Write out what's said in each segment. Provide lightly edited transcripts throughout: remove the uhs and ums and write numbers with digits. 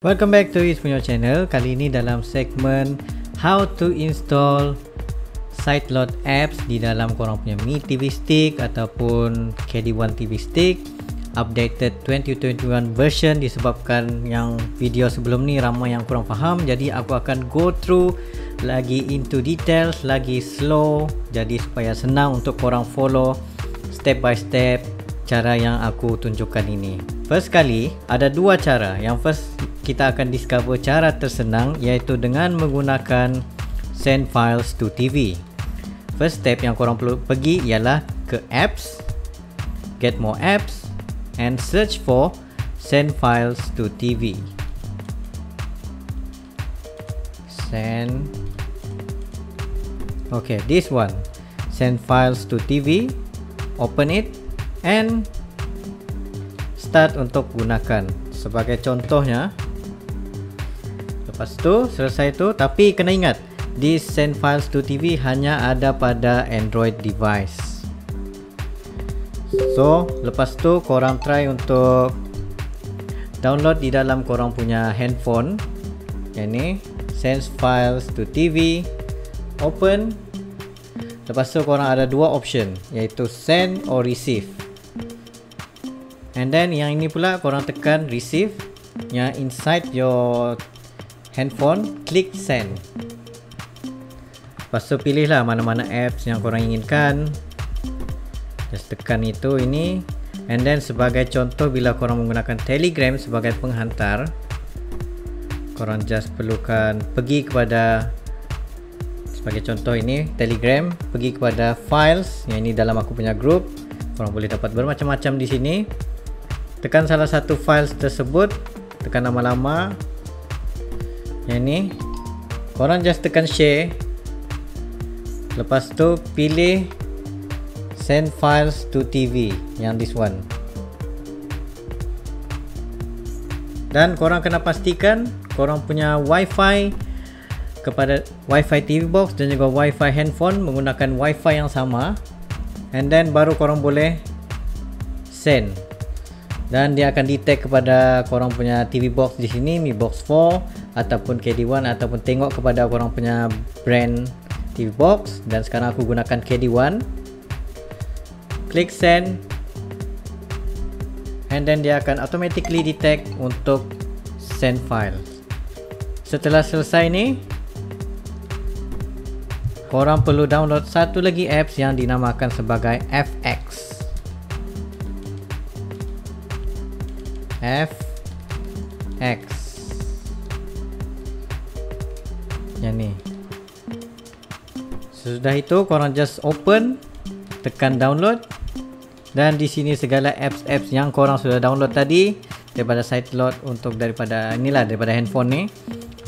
Welcome back to Is punya channel. Kali ini dalam segmen How to install Sideload apps di dalam korang punya Mi TV Stick ataupun KD1 TV Stick updated 2021 version. Disebabkan yang video sebelum ni ramai yang kurang faham, jadi aku akan go through lagi into details, lagi slow, jadi supaya senang untuk korang follow step by step cara yang aku tunjukkan ini. First kali ada dua cara. Yang first kita akan discover cara tersenang, iaitu dengan menggunakan send files to TV. First step yang korang perlu pergi ialah ke apps, get more apps and search for send files to TV. Okay, this one, send files to TV. Open it and start untuk gunakan. Sebagai contohnya, lepas tu selesai tu, tapi kena ingat this send files to TV hanya ada pada Android device. So lepas tu korang try untuk download di dalam korang punya handphone. Yang ni send files to TV, open. Lepas tu korang ada dua option, iaitu send or receive. And then yang ini pula korang tekan receive, yang inside your handphone, klik send. Lepas tu pilihlah mana-mana apps yang korang inginkan. Just tekan itu, ini. And then sebagai contoh, bila korang menggunakan Telegram sebagai penghantar, korang just perlukan pergi kepada, sebagai contoh ini Telegram, pergi kepada files, yang ini dalam aku punya group. Korang boleh dapat bermacam-macam di sini. Tekan salah satu files tersebut, tekan lama-lama. Yang ni korang just tekan share. Lepas tu pilih send files to TV, yang this one. Dan korang kena pastikan korang punya wifi kepada wifi TV box dan juga wifi handphone menggunakan wifi yang sama. And then baru korang boleh send. Dan dia akan detect kepada korang punya TV box di sini, Mi Box 4 ataupun KD1, ataupun tengok kepada korang punya brand TV box. Dan sekarang aku gunakan KD1. Klik send, and then dia akan automatically detect untuk send file. Setelah selesai ni, korang perlu download satu lagi apps yang dinamakan sebagai FX. Yang ni. Sesudah itu korang just open, tekan download, dan di sini segala apps-apps yang korang sudah download tadi daripada Sideload, untuk daripada handphone ni,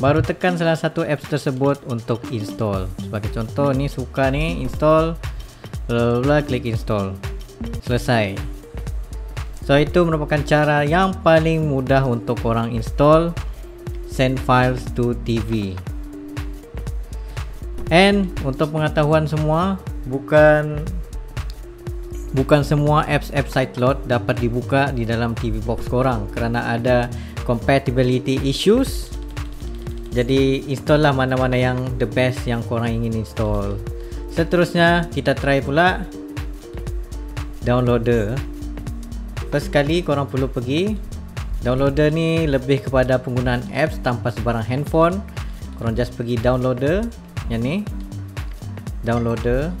baru tekan salah satu apps tersebut untuk install. Sebagai contoh ni, suka ni install, klik install, selesai. So itu merupakan cara yang paling mudah untuk korang install send files to TV. And untuk pengetahuan semua, bukan semua apps Sideload dapat dibuka di dalam TV box korang, kerana ada compatibility issues. Jadi install lah mana-mana yang the best yang korang ingin install. Seterusnya kita try pula downloader. First kali korang perlu pergi downloader ni, lebih kepada penggunaan apps tanpa sebarang handphone. Korang just pergi downloader, yang ni downloader,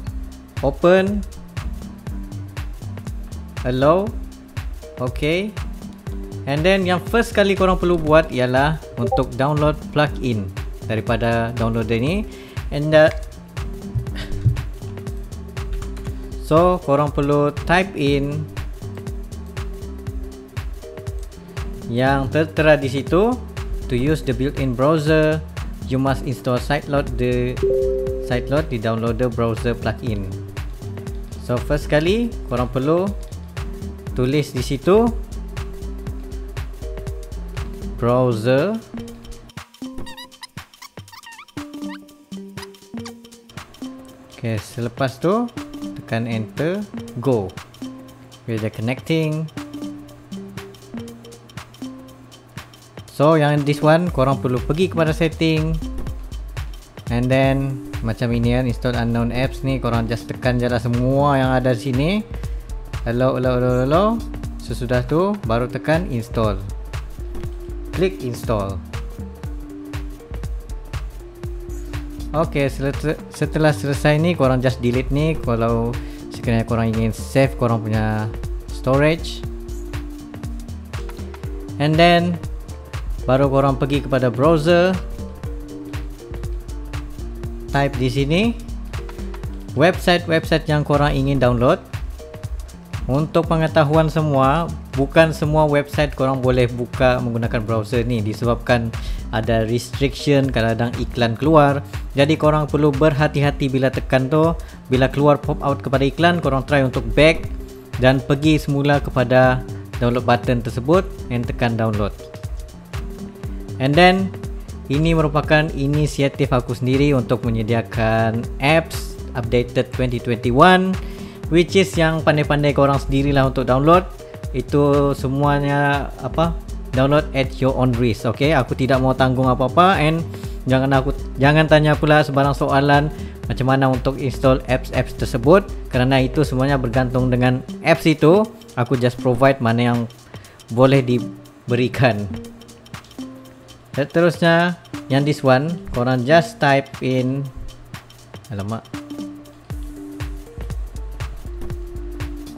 open, allow, okay. And then yang first kali korang perlu buat ialah untuk download plugin daripada downloader ni. And so korang perlu type in yang tertera di situ. To use the built-in browser, you must install Sideload di downloader browser plugin. So first kali korang perlu tulis di situ browser. Okay, selepas tu tekan enter, go. With the connecting. So yang this one korang perlu pergi kepada setting, and then macam ini kan, install unknown apps ni korang just tekan je lah semua yang ada di sini. Hello. Sesudah tu baru tekan install, klik install. Ok, setelah selesai ni korang just delete ni kalau sekiranya korang ingin save korang punya storage. And then baru korang pergi kepada browser, type di sini website yang korang ingin download. Untuk pengetahuan semua, bukan semua website korang boleh buka menggunakan browser ni, disebabkan ada restriction, kadang-kadang iklan keluar. Jadi korang perlu berhati-hati bila tekan tu. Bila keluar pop out kepada iklan, korang try untuk back dan pergi semula kepada download button tersebut and tekan download. And then ini merupakan inisiatif aku sendiri untuk menyediakan apps updated 2021, which is yang pandai-pandai korang sendirilah untuk download. Itu semuanya download at your own risk. Okay, aku tidak mau tanggung apa-apa, and jangan tanya pula sebarang soalan macam mana untuk install apps tersebut, kerana itu semuanya bergantung dengan apps itu. Aku just provide mana yang boleh diberikan. Seterusnya yang this one, korang just type in,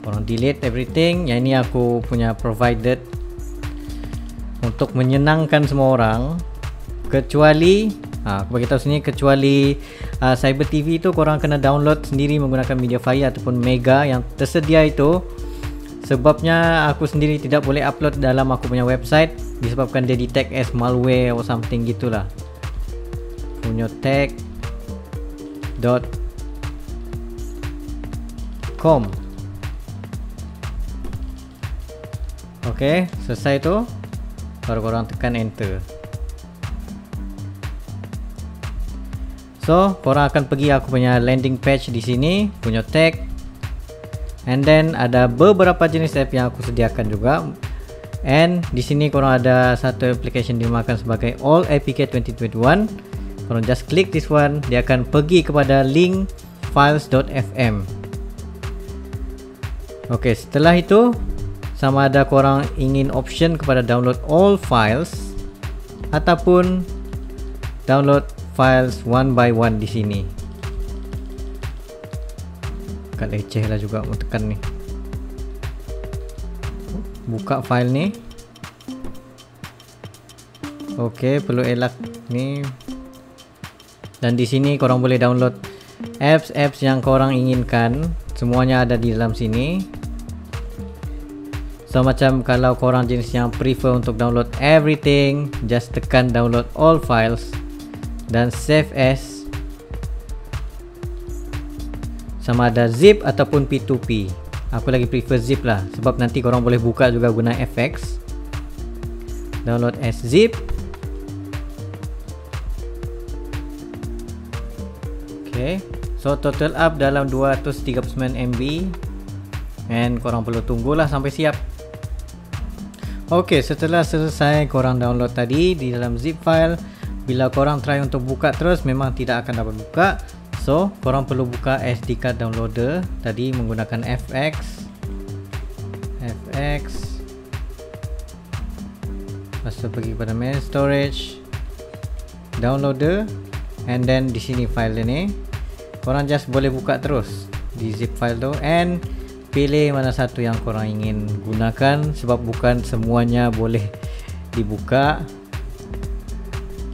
korang delete everything. Yang ini aku punya provided untuk menyenangkan semua orang, kecuali aku bagi tahu sini, kecuali Cyber TV itu korang kena download sendiri menggunakan Mediafire ataupun Mega yang tersedia itu. Sebabnya aku sendiri tidak boleh upload dalam aku punya website disebabkan dia detect as malware or something gitulah. punyotech.com. Ok, selesai tu baru korang tekan enter. So korang akan pergi aku punya landing page di sini, Punyotech. And then ada beberapa jenis app yang aku sediakan juga. And di sini korang ada satu application dinamakan sebagai All APK 2021. Korang just click this one, dia akan pergi kepada link files.fm. Ok, setelah itu sama ada korang ingin option kepada download all files ataupun download files one by one di sini. Agak leceh lah juga mau tekan ni. Buka file ni. Ok, perlu elak ni. Dan di sini korang boleh download apps yang korang inginkan. Semuanya ada di dalam sini. So macam kalau korang jenis yang prefer untuk download everything, just tekan download all files dan save as, sama ada zip ataupun P2P. Aku lagi prefer zip lah, sebab nanti korang boleh buka juga guna FX. Download as zip. Ok, so total up dalam 239 MB, and korang perlu tunggulah sampai siap. Ok, setelah selesai korang download tadi di dalam zip file, bila korang try untuk buka terus memang tidak akan dapat buka. So korang perlu buka SD card downloader tadi menggunakan FX. Lepas tu pergi pada main storage, downloader, and then di sini file ini korang just boleh buka terus di zip file tu and pilih mana satu yang korang ingin gunakan, sebab bukan semuanya boleh dibuka.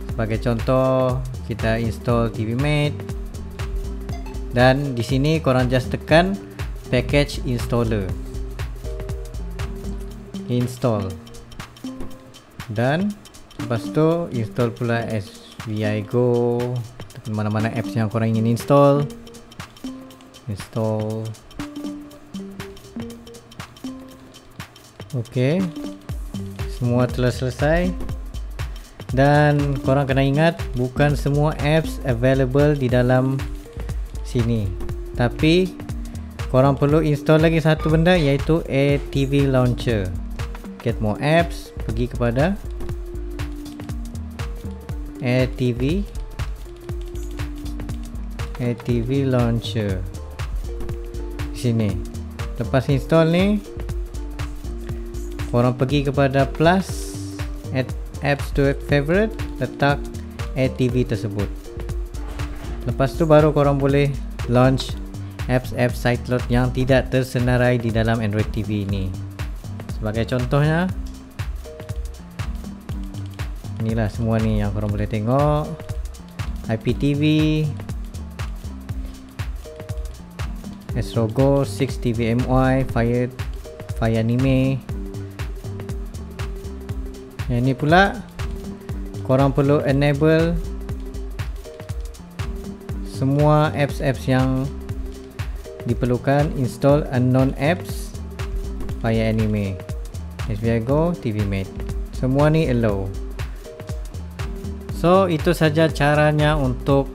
Sebagai contoh, kita install TVMate, dan di sini korang just tekan package installer, install, dan lepas tu install pula SVIGO ataupun mana-mana apps yang korang ingin install. Ok, semua telah selesai. Dan korang kena ingat, bukan semua apps available di dalam sini, tapi korang perlu install lagi satu benda, iaitu ATV Launcher. Get more apps, pergi kepada AirTV Launcher di sini. Lepas install ni, korang pergi kepada plus, add apps to favorite, letak AirTV tersebut. Lepas tu baru korang boleh launch apps SiteLoad yang tidak tersenarai di dalam Android TV ini. Sebagai contohnya, inilah semua ni yang korang boleh tengok. IPTV, Astro Go, 6 TV MY, Fire Anime. Yang ni pula korang perlu enable semua apps yang diperlukan. Install unknown apps, Fire Anime, SVI Go, TV Mate. Semua ni allow. So itu saja caranya untuk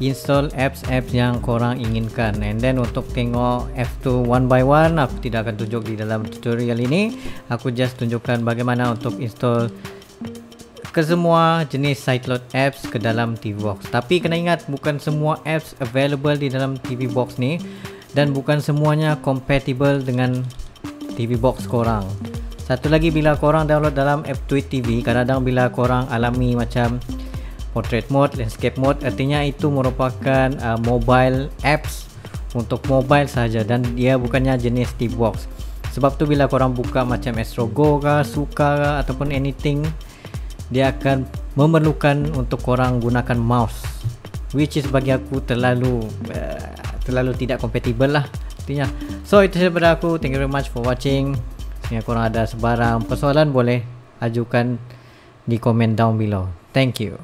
install apps yang korang inginkan. And then untuk tengok apps tu one by one, aku tidak akan tunjuk di dalam tutorial ini. Aku just tunjukkan bagaimana untuk install ke semua jenis SiteLoad apps ke dalam TV Box. Tapi kena ingat, bukan semua apps available di dalam TV Box ni, dan bukan semuanya compatible dengan TV Box korang. Satu lagi, bila korang download dalam app Tweet TV, kadang-kadang bila korang alami macam portrait mode, landscape mode, artinya itu merupakan mobile apps untuk mobile saja, dan dia bukannya jenis TV Box. Sebab tu bila korang buka macam Astro Go ke, Suka ke, ataupun anything, dia akan memerlukan untuk korang gunakan mouse, which is bagi aku terlalu tidak compatible lah artinya. So itu sahaja daripada aku. Thank you very much for watching. Jika korang ada sebarang persoalan, boleh ajukan di komen down below. Thank you.